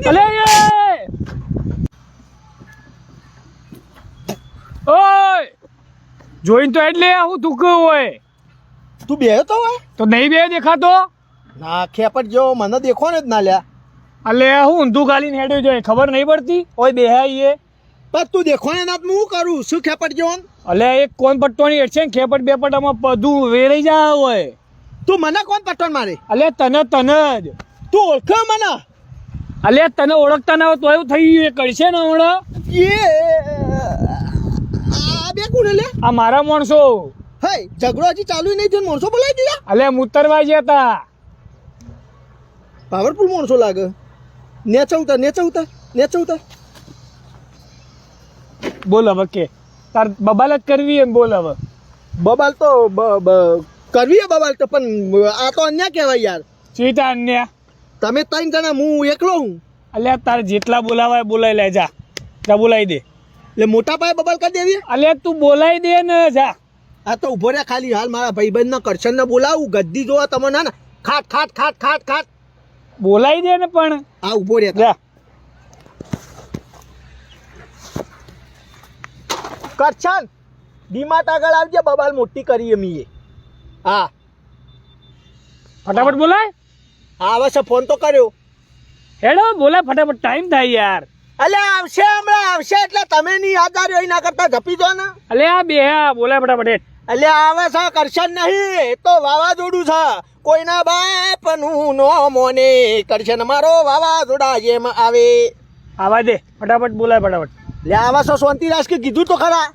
અલે ઓય જોઈન તો એટલે હું તું કહું હોય તું બે તો હોય તો નહીં બે દેખાતો ના ખેપટ જેવો મને દેખો ને જ ના લ્યા અલે હું ઊંધું ગાલીને હેડ્યો જોઈએ ખબર નહીં પડતી ઓય બેહાઈએ પણ તું દેખો ને ના હું કરું શું ખેપટ જેવો અલે એક કોણ પટ્ટોની હેડ છે ને ખેપટ બે પટ્ટામાં બધું વેરાઈ જાય હોય તું મને કોણ પટન મારે અલે તને જ તું ઓળખે મને અલે તને ઓળખતા ના હોય તો એવું થઈ ગયું એ કરશે ને હમણાં એ આ બે કોણ લે આ મારા માણસો હે ઝઘડો હજી ચાલુ નહીં થયો માણસો બોલાવી દીધા અલે મુતરવા ગયા હતા પાવરફુલ માણસો લાગે નેચવતા બોલ હવે કે તાર બબાલ જ કરવી એમ બોલ હવે બબાલ તો કરવી હે બબાલ તો પણ આ તો અન્યા કહેવાય યાર ચીતા અન્ય તમે ત્રણ જણા હું એકલો હું અલ્યા તાર જેટલા બોલાવાય બોલાઈ લે જા બોલાવી દે એટલે મોટા પાયે બબાલ કરી દેવી અલ્યા તું બોલાવી દે ને જા આ તો ઉભો રહ્યા ખાલી હાલ મારા ભાઈબંધના કરશનને બોલાવું ગદ્દી જોવા તમે ના ખાટ બોલાવી દે ને પણ આ ઉભો રહ્યા જા કરશન ડીમાર્ટ આગળ આવજે બબાલ મોટી કરી મીએ હા ફટાફટ બોલાય આવે છે ફોન તો કર્યો હેડો બોલાય ફટાફટ ટાઈમ થાય યાર અલે આવશે હમણાં આવશે એટલે તમે ની યાદ આવ્યો એના કરતા જપી દો ને અલે આ બે હા બોલાય ફટાફટ એટલે આવે છે કરશન નહીં એ તો વાવાઝોડું છે કોઈના બાપનું નો મોને કરશન મારો વાવાઝોડા જેમ આવે આવા દે ફટાફટ બોલાય ફટાફટ લે આવા છો શાંતિ રાજ કે કીધું તો ખરા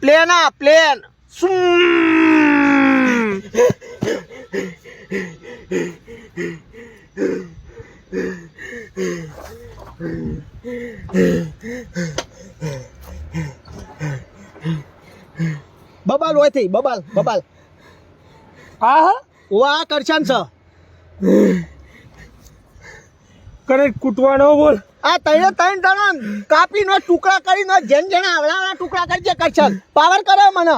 પ્લેન બબાલ હોય થઈ બબાલ હા વા કરશન છે કરે કૂટવાનો બોલ આ ત્રણ જણા કાપીનો ટુકડા કરીને જેન જેના આવડા ટુકડા કરજે કરશન પાવર કરે મને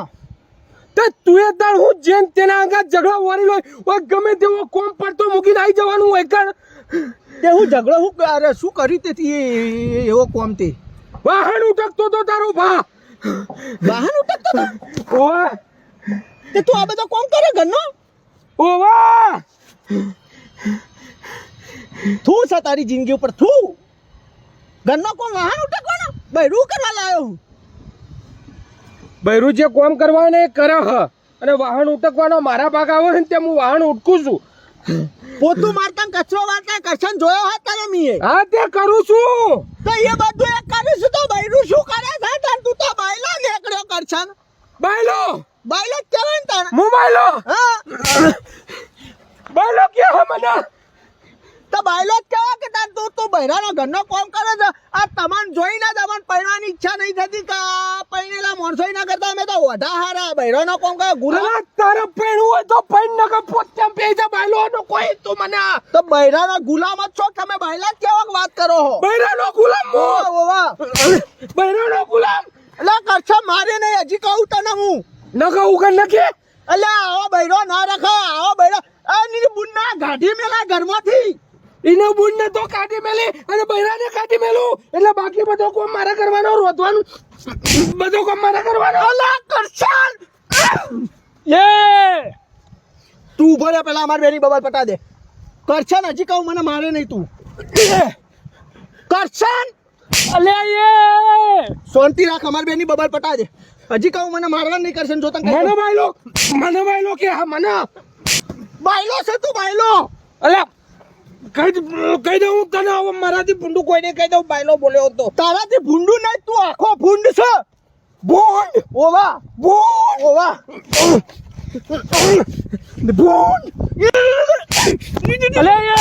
તો તું એ તાર હું જેન તેના આગળ ઝઘડો વારી લો ઓય ગમે તેવો કોમ પડતો મૂકીને આવી જવાનું હોય કર તે હું ઝઘડો હું અરે શું કર્યું તેથી એવો કોમ તે વાહન ઉટકતો તો તારો ભા વાહન ઉટકતો તો ઓય તે તું આ બધો કોમ કરે ઘરનો ઓવા તું છે તારી જિંદગી ઉપર તું ઘરનો કોમ વાહન ઉટકવાનો બૈરું કરવા લાયો હું બૈરું જે કોમ કરવાને એ કરે હ અને વાહન ઉટકવાનો મારા ભાગ આવે ને તે હું વાહન ઉટકું છું પોતું મારતા કચરો વારતા કરશન જોયો હોત તારે મીએ હા તે કરું છું તો એ બધું એક કરું છું તો બૈરું શું કરે છે તાર તું તો બાયલો નીકળ્યો કરશન બાયલો બાયલો જ કહેવાય ને તાર હું બાયલો હા બાયલો કે હે મને તો બાયલો જ કહેવાય કે તાર તું બૈરાનો ઘરનો કોમ કરે છે આ તમાન જોઈને તમને પૈણવાની ઈચ્છા નહીં થતી કે પૈણેલા માણસો ના કરતા અમે તો ઓઢા હારા બૈરાનો કોમ કરે ગુલા તારે પૈણું હોય તો પૈણ નકે પોતે પેજા બાયલો નો કોઈ તું મને તો બૈરાનો ગુલામ જ છો તમે બાયલા જ કેવા વાત કરો હો બૈરાનો ગુલામ વાહ બૈરાનો ગુલામ એટલે કરછા મારે નહીં હજી કહું તને હું નકે ઉગન નકે એટલે આવો બૈરો ના રખા આવો બૈરો આ ની બુન્ના ગાડી મેલા ઘરમાંથી ઇને બુનને તો કાઢી મેલી અને બૈરાને કાઢી મેલું એટલે બાકી બધો કોમ મારે કરવાનો રોધવાનું બધો કોમ મારે કરવાનો અલા કરશન એ તું ઉભો રે પેલા અમાર બેની બબાલ પટા દે કરશન હજી કહું મને મારે નહીં તું કરશન અલે એ શાંતિ રાખ અમાર બેની બબાલ પટા દે હજી કહું મને મારવા નહીં કરશન જો તને મને બાયલો કે હા મને બાયલો છે તું બાયલો અલે કહી દઉં તને હવે મારાથી ભૂંડું કોઈને કહી દઉં બાયલો બોલ્યો હતો તારાથી ભૂંડું નહીં તું આખો ભૂંડ છે ભૂંડ ઓવા ભૂંડ અલે એ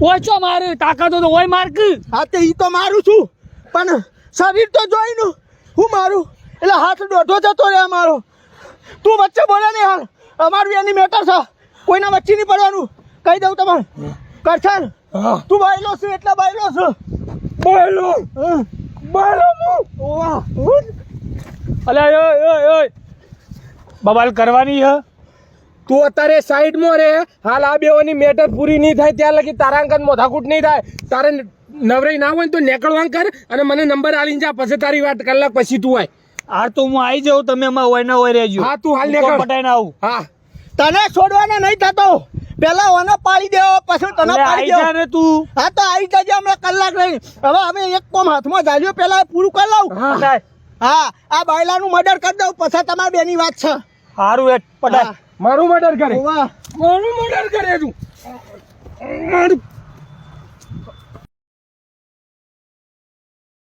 ઓછો મારે તાકાત તો ઓય માર્ક હા તે ઈ તો મારું છું પણ શરીર તો જોઈનું હું મારું એટલે હાથ દોઢો જતો રે મારો તું વચ્ચે બોલે નહીં હાલ અમારું એની મેટર છે કોઈના વચ્ચે નહીં પડવાનું કહી દઉં તમારે કરશન તું બાયલો છે એટલે બાયલો છે બાયલો ઓવા અલે ઓય બબાલ કરવાની હે તું અત્યારે સાઈડમાં રે. હાલ આ બેઓની મેટર પૂરી નહીં થાય ત્યાં લગી તારા અંગત મોથાકૂટ નહીં થાય. તારે નવરાઈ ના હોય ને તો નીકળવાનું કર અને મને નંબર આલીને જા. પછી તારી વાત કલાક પછી તું આય. હાર તો હું આવી જાઉં, તમે એમાં હોય ને હોય રહેજો. હા તું હાલ હું નીકળ. પટાઈને આવું. હા તને છોડવાના નહીં થતો. પેલા ઓને પાડી દેવો, પછી તને એટલે પાડી આઈ જા દેવો. ને તું. હા તો આવી જજે હમણાં કલાક રહી. હવે અમે એક કોમ હાથમાં ઝાલ્યો, પેલા પૂરું કરી લઉં. હા પટાય. હા આ બાયલાનું મર્ડર કરી દઉં, પછી તમારી બેની વાત છે. હારું હેઠ પટાય. હા. મારું મર્ડર કરે. હોવા. મારું મર્ડર કરે તું. મારું